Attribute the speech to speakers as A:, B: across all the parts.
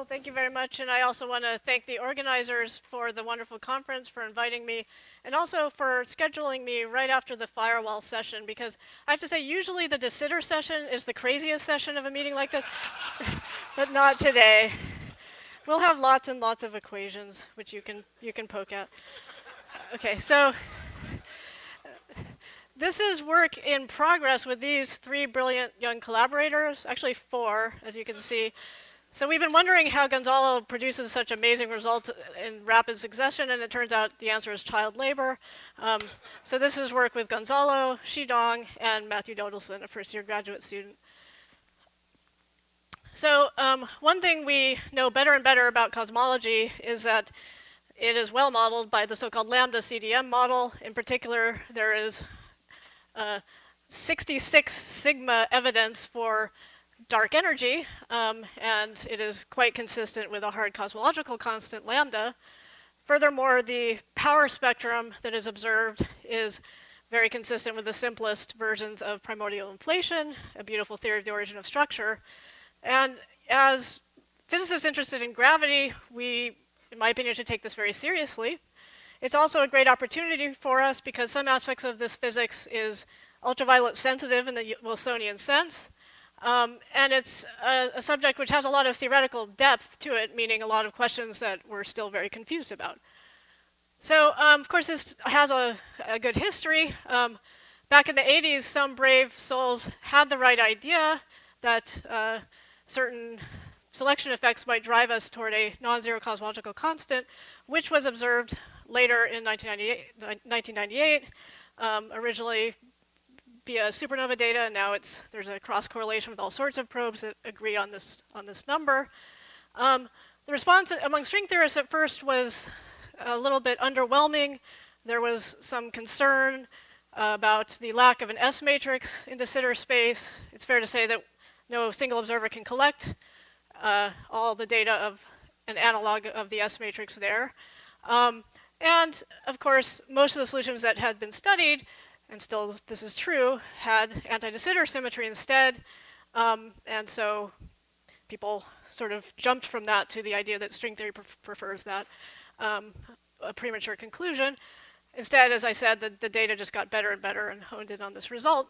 A: Well, thank you very much, and I also want to thank the organizers for the wonderful conference, for inviting me, and also for scheduling me right after the firewall session, because I have to say, usually the DeSitter session is the craziest session of a meeting like this, but not today. We'll have lots and lots of equations, which you can poke at. Okay, so this is work in progress with these 3 brilliant young collaborators, actually 4, as you can see. So we've been wondering how Gonzalo produces such amazing results in rapid succession, and it turns out the answer is child labor. So this is work with Gonzalo, Shidong, and Matthew Dodelson, a first-year graduate student. So one thing we know better and better about cosmology is that it is well modeled by the so-called lambda CDM model. In particular, there is 66 sigma evidence for dark energy, and it is quite consistent with a hard cosmological constant lambda. Furthermore, the power spectrum that is observed is very consistent with the simplest versions of primordial inflation, a beautiful theory of the origin of structure. And as physicists interested in gravity, we, in my opinion, should take this very seriously. It's also a great opportunity for us because some aspects of this physics is ultraviolet sensitive in the Wilsonian sense. And it's a subject which has a lot of theoretical depth to it, meaning a lot of questions that we're still very confused about. So, of course, this has a good history. Back in the 80s, some brave souls had the right idea that certain selection effects might drive us toward a non-zero cosmological constant, which was observed later in 1998, originally via supernova data, and now there's a cross-correlation with all sorts of probes that agree on this number. The response among string theorists at first was a little bit underwhelming. There was some concern about the lack of an S matrix in de Sitter space. It's fair to say that no single observer can collect all the data of an analog of the S matrix there. And of course, most of the solutions that had been studied, and still this is true, had anti-de Sitter symmetry instead. And so people sort of jumped from that to the idea that string theory prefers that, a premature conclusion. Instead, as I said, the data just got better and better and honed in on this result.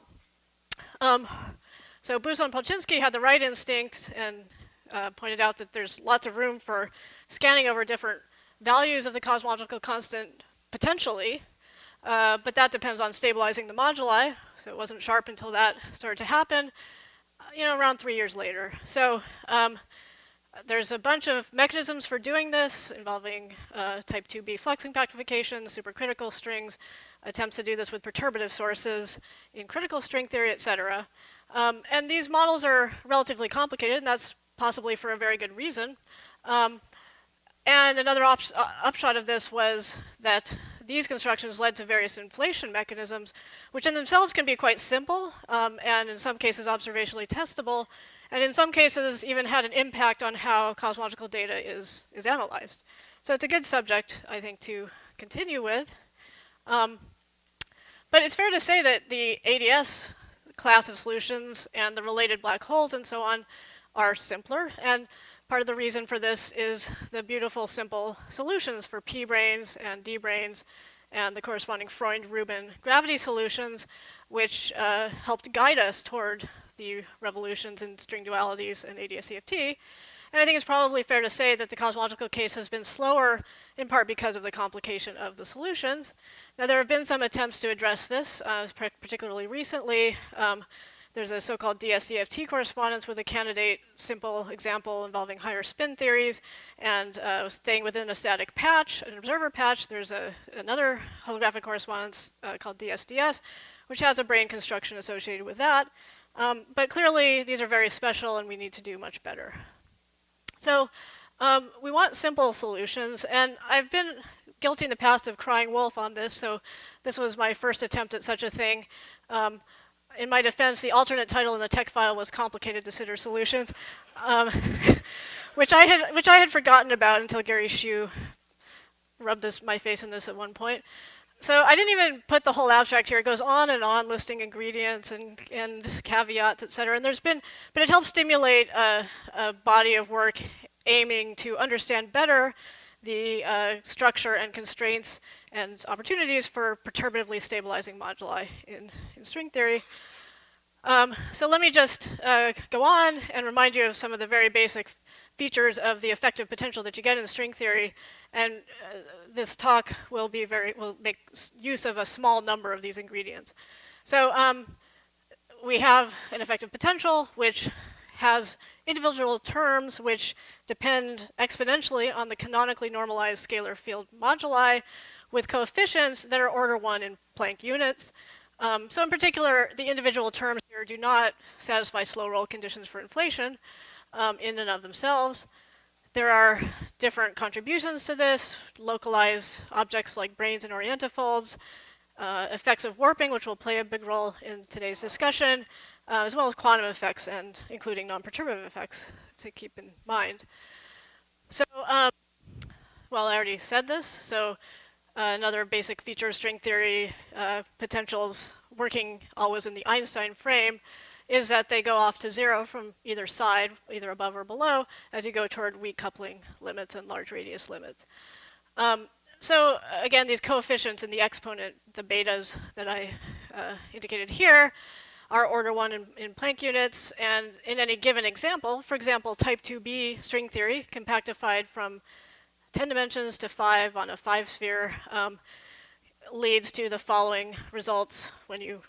A: So Buso and Polchinski had the right instinct and pointed out that there's lots of room for scanning over different values of the cosmological constant potentially, but that depends on stabilizing the moduli, so it wasn't sharp until that started to happen, around 3 years later. So there's a bunch of mechanisms for doing this involving type 2b flux impactification, supercritical strings, attempts to do this with perturbative sources in critical string theory, etc. And these models are relatively complicated, and that's possibly for a very good reason. And another upshot of this was that these constructions led to various inflation mechanisms, which in themselves can be quite simple, and in some cases observationally testable, and in some cases even had an impact on how cosmological data is analyzed. So it's a good subject, I think, to continue with. But it's fair to say that the ADS class of solutions and the related black holes and so on are simpler, and part of the reason for this is the beautiful, simple solutions for p-branes and d-branes and the corresponding Freund-Rubin gravity solutions, which helped guide us toward the revolutions in string dualities and ADS-CFT. And I think it's probably fair to say that the cosmological case has been slower, in part because of the complication of the solutions. Now, there have been some attempts to address this, particularly recently. There's a so-called DSCFT correspondence with a candidate simple example involving higher spin theories and staying within a static patch, an observer patch. There's another holographic correspondence called DSDS, which has a brane construction associated with that. But clearly, these are very special, and we need to do much better. So we want simple solutions, and I've been guilty in the past of crying wolf on this, so this was my first attempt at such a thing. In my defense, the alternate title in the tech file was Complicated de Sitter Solutions, which I had forgotten about until Gary Hsu rubbed my face in this at one point. So I didn't even put the whole abstract here. It goes on and on, listing ingredients and caveats, et cetera. And but it helps stimulate a body of work aiming to understand better the structure and constraints and opportunities for perturbatively stabilizing moduli in string theory. So let me just go on and remind you of some of the very basic features of the effective potential that you get in string theory. And this talk will make use of a small number of these ingredients. So we have an effective potential, which has individual terms which depend exponentially on the canonically normalized scalar field moduli with coefficients that are order 1 in Planck units. So in particular, the individual terms here do not satisfy slow roll conditions for inflation in and of themselves. There are different contributions to this, localized objects like branes and orientifolds, effects of warping, which will play a big role in today's discussion, as well as quantum effects and including non-perturbative effects to keep in mind. So, well, I already said this. So another basic feature of string theory potentials working always in the Einstein frame is that they go off to 0 from either side, either above or below, as you go toward weak coupling limits and large radius limits. So again, these coefficients in the exponent, the betas that I indicated here, are order 1 in Planck units. And in any given example, for example, type 2b string theory, compactified from 10 dimensions to 5 on a 5-sphere, leads to the following results when you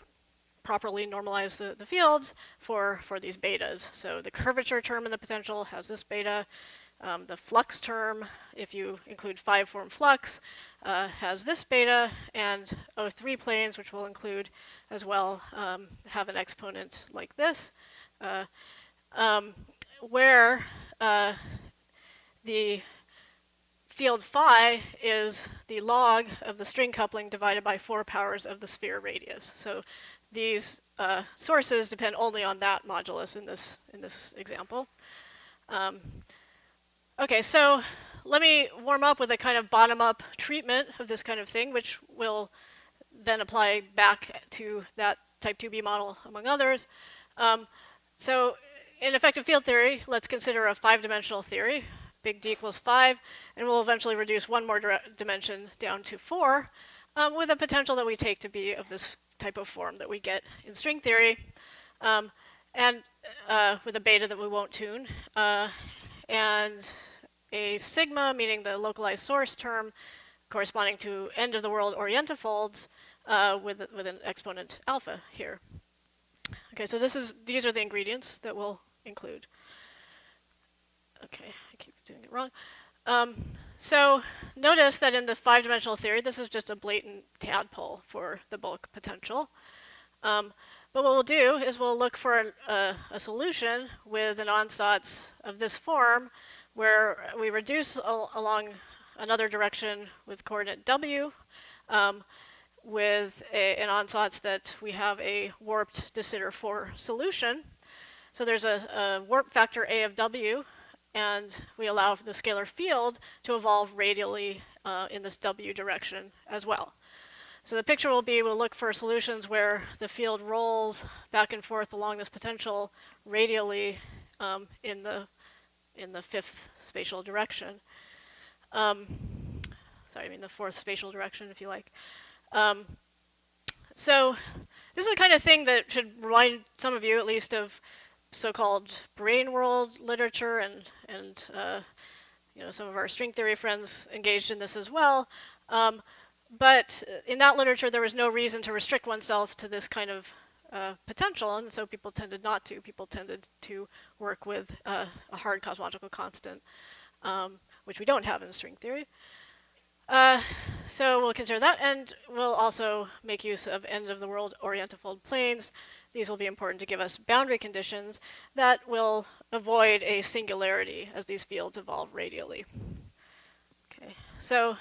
A: properly normalize the fields for these betas. So the curvature term in the potential has this beta. The flux term, if you include 5-form flux, has this beta, and O3 planes, which will include as well, have an exponent like this, where the field phi is the log of the string coupling divided by 4 powers of the sphere radius. So these sources depend only on that modulus in this example. Okay, so let me warm up with a kind of bottom-up treatment of this kind of thing, which will then apply back to that type 2b model, among others. So in effective field theory, let's consider a 5-dimensional theory. Big D equals 5, and we'll eventually reduce one more dimension down to 4, with a potential that we take to be of this type of form that we get in string theory, and with a beta that we won't tune, and a sigma, meaning the localized source term, corresponding to end-of-the-world orientifolds, with an exponent alpha here. Okay, so these are the ingredients that we'll include. Okay, I keep doing it wrong. So notice that in the 5-dimensional theory, this is just a blatant tadpole for the bulk potential. But what we'll do is we'll look for a solution with an ansatz of this form, where we reduce along another direction with coordinate w, with an ansatz that we have a warped de Sitter 4 solution. So there's a warp factor a of w, and we allow the scalar field to evolve radially in this w direction as well. So the picture will be, we'll look for solutions where the field rolls back and forth along this potential radially in the 5th spatial direction. Sorry, I mean the 4th spatial direction, if you like. So this is the kind of thing that should remind some of you, at least, of so-called brain world literature, and you know, some of our string theory friends engaged in this as well. But in that literature, there was no reason to restrict oneself to this kind of potential, and so people tended not to. People tended to work with a hard cosmological constant, which we don't have in string theory. So we'll consider that, and we'll also make use of end-of-the-world orientifold planes. These will be important to give us boundary conditions that will avoid a singularity as these fields evolve radially. Okay, so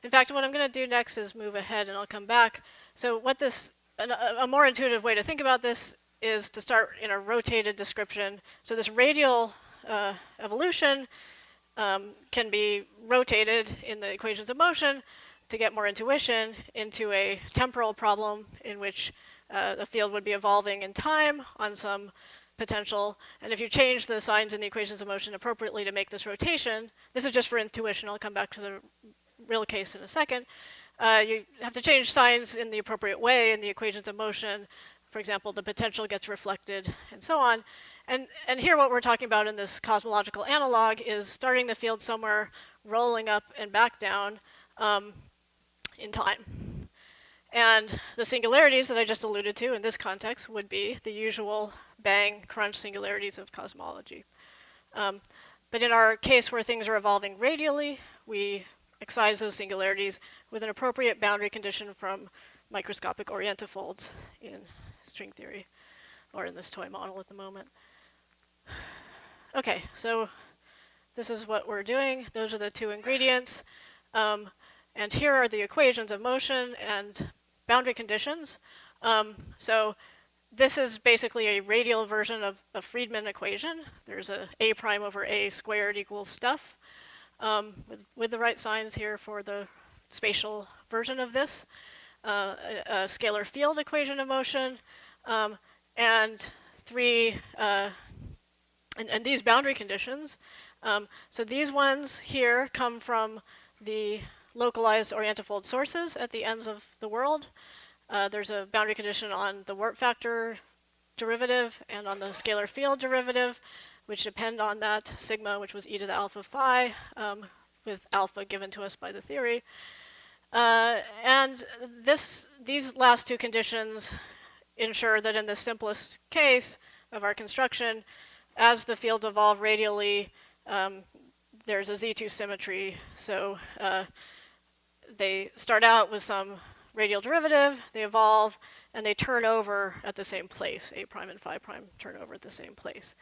A: in fact, what I'm going to do next is move ahead, and I'll come back. So what a more intuitive way to think about this is to start in a rotated description. So this radial evolution can be rotated in the equations of motion to get more intuition into a temporal problem in which the field would be evolving in time on some potential, and if you change the signs in the equations of motion appropriately to make this rotation, this is just for intuition, I'll come back to the real case in a second, you have to change signs in the appropriate way in the equations of motion. For example, the potential gets reflected and so on. And here what we're talking about in this cosmological analog is starting the field somewhere, rolling up and back down in time. And the singularities that I just alluded to in this context would be the usual bang crunch singularities of cosmology. But in our case where things are evolving radially, we excise those singularities with an appropriate boundary condition from microscopic orientifolds in string theory, or in this toy model at the moment. Okay, so this is what we're doing. Those are the two ingredients. And here are the equations of motion and boundary conditions. So this is basically a radial version of a Friedmann equation. There's a prime over a squared equals stuff, with the right signs here for the spatial version of this. A scalar field equation of motion, and these boundary conditions. So these ones here come from the localized orientifold sources at the ends of the world. There's a boundary condition on the warp factor derivative and on the scalar field derivative, which depend on that sigma, which was e to the alpha phi, with alpha given to us by the theory. And these last two conditions ensure that in the simplest case of our construction, as the fields evolve radially, there's a Z2 symmetry. So they start out with some radial derivative, they evolve, and they turn over at the same place. A prime and phi prime turn over at the same place.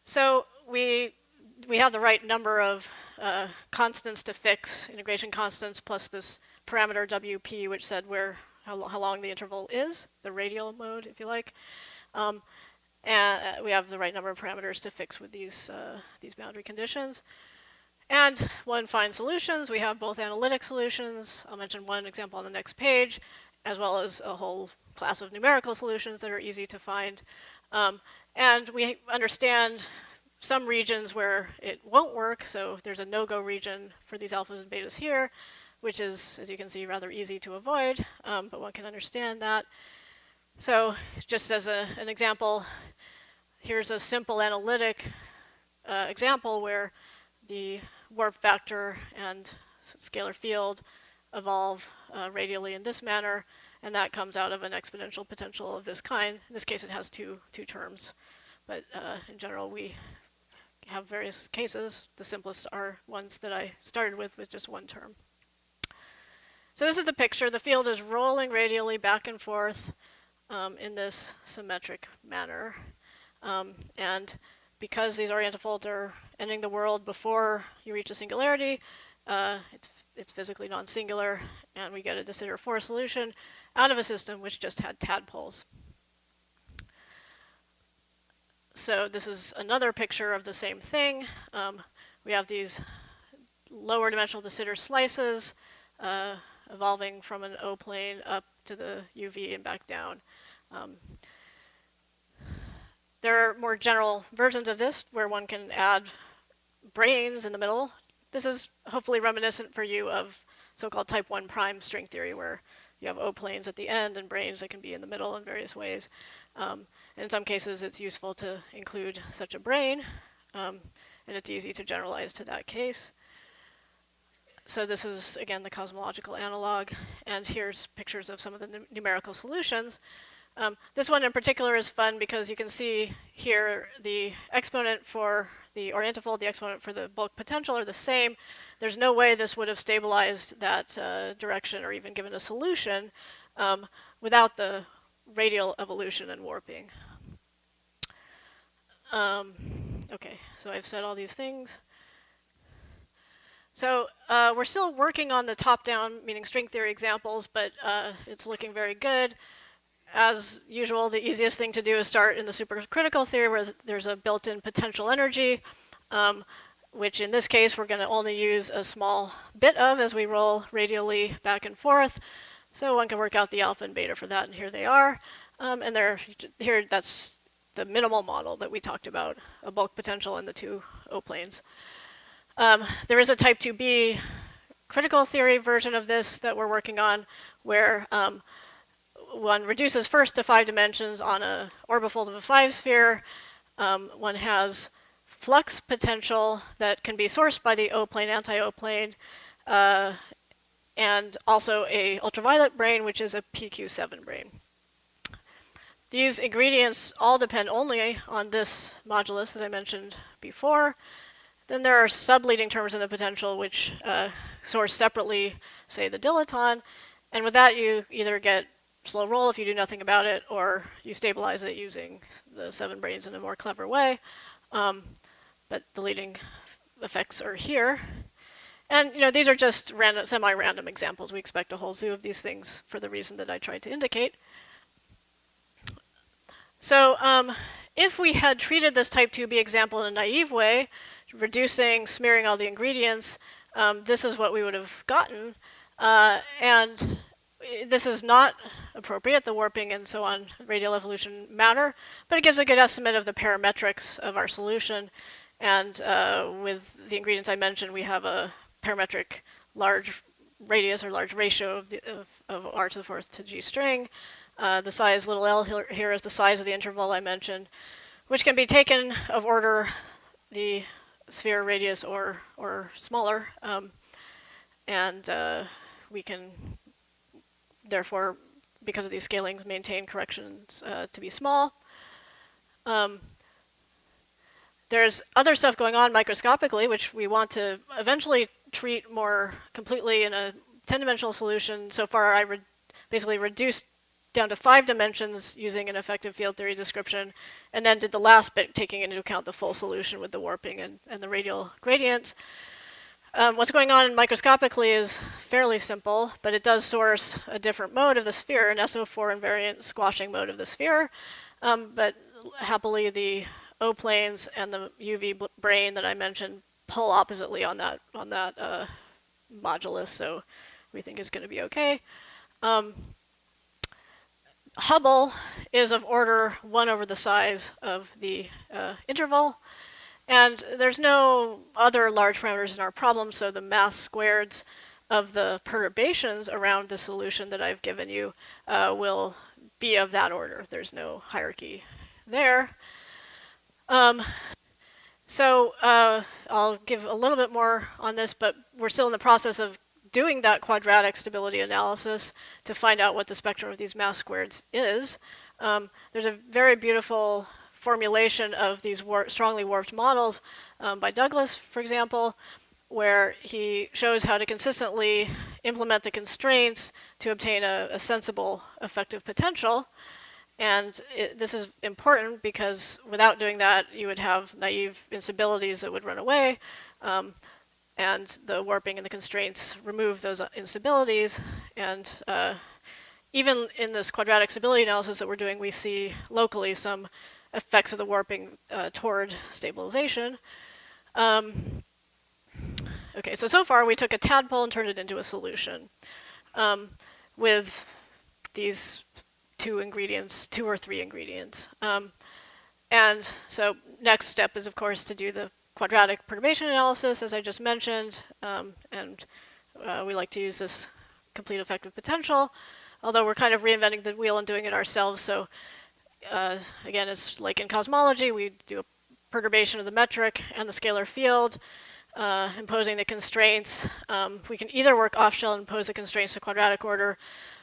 A: So we have the right number of constants to fix, integration constants, plus this parameter WP, which said how long the interval is, the radial mode, if you like. And we have the right number of parameters to fix with these boundary conditions. And one finds solutions. We have both analytic solutions. I'll mention one example on the next page, as well as a whole class of numerical solutions that are easy to find. And we understand some regions where it won't work. So there's a no-go region for these alphas and betas here, which is, as you can see, rather easy to avoid, but one can understand that. So just as an example, here's a simple analytic example where the warp factor and scalar field evolve radially in this manner, and that comes out of an exponential potential of this kind. In this case, it has two terms, but in general, we have various cases. The simplest are ones that I started with just one term. So this is the picture. The field is rolling radially back and forth in this symmetric manner. And because these orientifolds are ending the world before you reach a singularity, it's physically non-singular, and we get a de Sitter 4 solution out of a system which just had tadpoles. So this is another picture of the same thing. We have these lower dimensional de Sitter slices evolving from an O plane up to the UV and back down. There are more general versions of this where one can add branes in the middle. This is hopefully reminiscent for you of so-called type 1 prime string theory, where you have O planes at the end and branes that can be in the middle in various ways. In some cases, it's useful to include such a brane, and it's easy to generalize to that case. So this is, again, the cosmological analog, and here's pictures of some of the numerical solutions. This one in particular is fun because you can see here the exponent for the orientifold, the exponent for the bulk potential are the same. There's no way this would have stabilized that direction or even given a solution without the radial evolution and warping. Okay, so I've said all these things. So we're still working on the top-down, meaning string theory examples, but it's looking very good. As usual, the easiest thing to do is start in the supercritical theory where there's a built-in potential energy, which in this case we're going to only use a small bit of as we roll radially back and forth. So one can work out the alpha and beta for that, and here they are. And here that's the minimal model that we talked about, a bulk potential in the two O-planes. There is a type 2b critical theory version of this that we're working on, where one reduces first to 5 dimensions on a orbifold of a 5-sphere. One has flux potential that can be sourced by the O-plane, anti-O-plane, and also a ultraviolet brane, which is a PQ7 brane. These ingredients all depend only on this modulus that I mentioned before. Then there are subleading terms in the potential which source separately, say, the dilaton. And with that, you either get slow roll if you do nothing about it, or you stabilize it using the 7 branes in a more clever way. But the leading effects are here. And these are just random, semi-random examples. We expect a whole zoo of these things for the reason that I tried to indicate. So if we had treated this type 2b example in a naive way, reducing, smearing all the ingredients, this is what we would have gotten. And this is not appropriate. The warping and so on, radial evolution matter, but it gives a good estimate of the parametrics of our solution. And with the ingredients I mentioned, we have a parametric large radius or large ratio of r to the 4th to g string. The size little l here is the size of the interval I mentioned, which can be taken of order the sphere radius or smaller. And we can, therefore, because of these scalings, maintain corrections to be small. There's other stuff going on microscopically, which we want to eventually treat more completely in a 10-dimensional solution. So far, I basically reduced down to 5 dimensions using an effective field theory description, and then did the last bit taking into account the full solution with the warping and the radial gradients. What's going on microscopically is fairly simple, but it does source a different mode of the sphere, an SO4 invariant squashing mode of the sphere. But happily, the O-planes and the UV brane that I mentioned pull oppositely on that modulus, so we think it's going to be okay. Hubble is of order 1 over the size of the interval, and there's no other large parameters in our problem, so the mass squareds of the perturbations around the solution that I've given you will be of that order. There's no hierarchy there. So I'll give a little bit more on this, but we're still in the process of doing that quadratic stability analysis to find out what the spectrum of these mass squareds is. There's a very beautiful formulation of these strongly warped models by Douglas, for example, where he shows how to consistently implement the constraints to obtain a sensible effective potential. And this is important because without doing that, you would have naive instabilities that would run away. And the warping and the constraints remove those instabilities. And even in this quadratic stability analysis that we're doing, we see locally some effects of the warping toward stabilization. Okay, so far we took a tadpole and turned it into a solution with these 2 or 3 ingredients. And so next step is, of course, to do the quadratic perturbation analysis, as I just mentioned, and we like to use this complete effective potential, although we're kind of reinventing the wheel and doing it ourselves. So again, it's like in cosmology, we do a perturbation of the metric and the scalar field, imposing the constraints. We can either work off-shell and impose the constraints to quadratic order,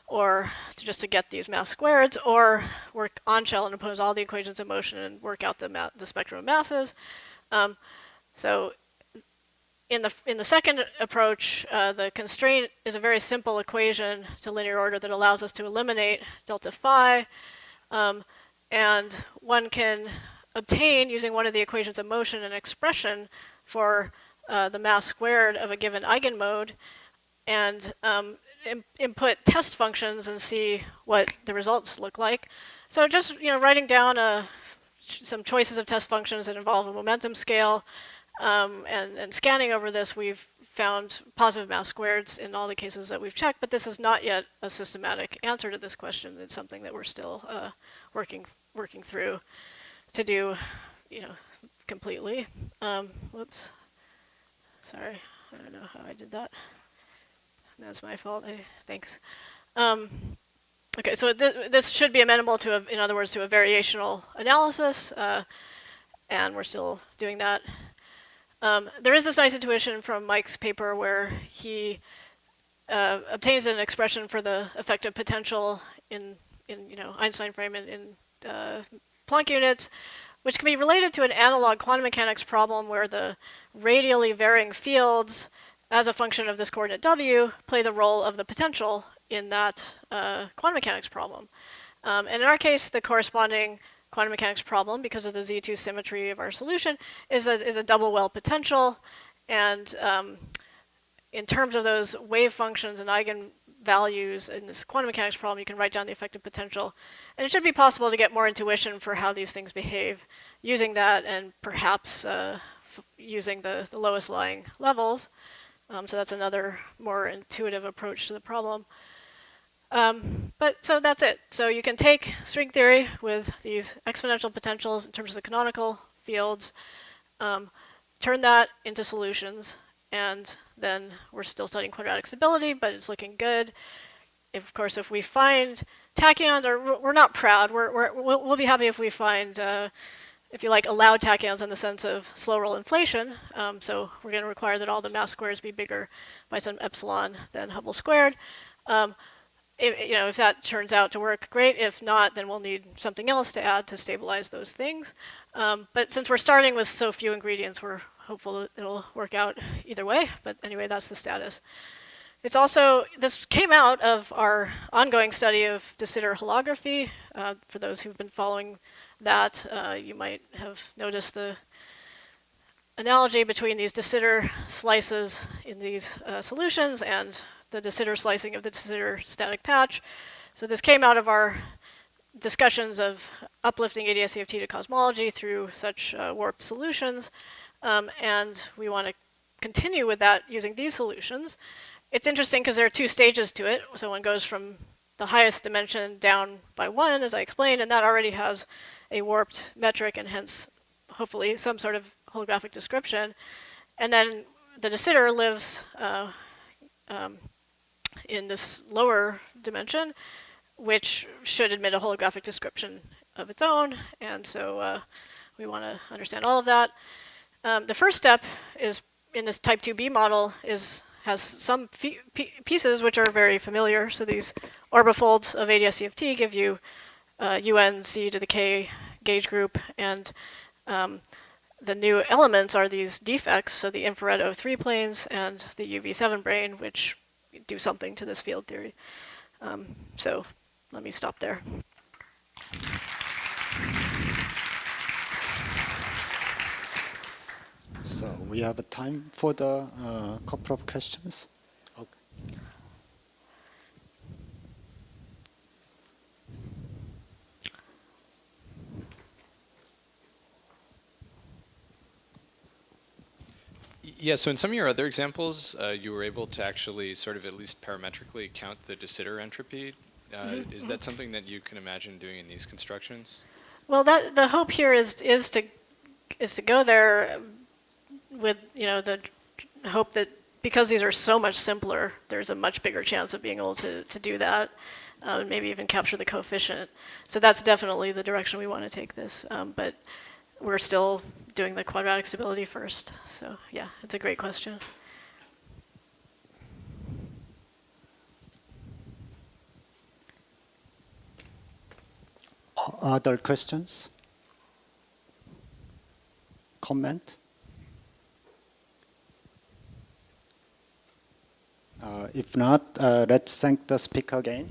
A: or just to get these mass squareds, or work on-shell and impose all the equations of motion and work out the spectrum of masses. So in the second approach, the constraint is a very simple equation to linear order that allows us to eliminate delta phi. And one can obtain, using one of the equations of motion, an expression for the mass squared of a given eigenmode, and input test functions and see what the results look like. So just writing down some choices of test functions that involve a momentum scale, and scanning over this, we've found positive mass squareds in all the cases that we've checked, but this is not yet a systematic answer to this question. It's something that we're still working through. to do, you know, completely. Whoops. Sorry, I don't know how I did that. That's my fault. Thanks. Okay, so this should be amenable to, in other words, to a variational analysis, and we're still doing that. There is this nice intuition from Mike's paper where he obtains an expression for the effective potential in Einstein frame in Planck units, which can be related to an analog quantum mechanics problem where the radially varying fields as a function of this coordinate w play the role of the potential in that quantum mechanics problem. And in our case, the corresponding quantum mechanics problem, because of the Z2 symmetry of our solution, is a double well potential. And in terms of those wave functions and eigenvalues in this quantum mechanics problem, you can write down the effective potential. And it should be possible to get more intuition for how these things behave using that, and perhaps using the lowest lying levels. So that's another more intuitive approach to the problem. But so that's it. So you can take string theory with these exponential potentials in terms of the canonical fields, turn that into solutions, and then we're still studying quadratic stability, but it's looking good. Of course, if we find tachyons, or we're not proud, we'll be happy if we find, if you like, allowed tachyons in the sense of slow roll inflation. So we're going to require that all the mass squares be bigger by some epsilon than Hubble squared. If that turns out to work, great. If not, then we'll need something else to add to stabilize those things. But since we're starting with so few ingredients, we're hopeful that it'll work out either way. But anyway, that's the status. It's also, this came out of our ongoing study of de Sitter holography. For those who've been following that, you might have noticed the analogy between these de Sitter slices in these solutions and the de Sitter slicing of the de Sitter static patch. So this came out of our discussions of uplifting ADS-CFT to cosmology through such warped solutions. And we want to continue with that using these solutions. It's interesting because there are two stages to it. So one goes from the highest dimension down by 1, as I explained, and that already has a warped metric and hence, hopefully, some sort of holographic description. And then the de Sitter lives in this lower dimension, which should admit a holographic description of its own. And so we want to understand all of that. The first step is, in this type 2b model, has some pieces which are very familiar. So these orbifolds of ADS-CFT give you UN C to the K gauge group, and the new elements are these defects, so the infrared O3 planes and the UV7 brane, which do something to this field theory. So let me stop there.
B: So we have a time for the couple of questions. Okay.
C: Yeah, so in some of your other examples, you were able to actually sort of at least parametrically count the de Sitter entropy. Is that something that you can imagine doing in these constructions?
A: Well, the hope here is to go there with the hope that because these are so much simpler, there's a much bigger chance of being able to do that, and maybe even capture the coefficient. So that's definitely the direction we want to take this. But we're still doing the quadratic stability first. So yeah, it's a great question.
B: Other questions? Comment? If not, let's thank the speaker again.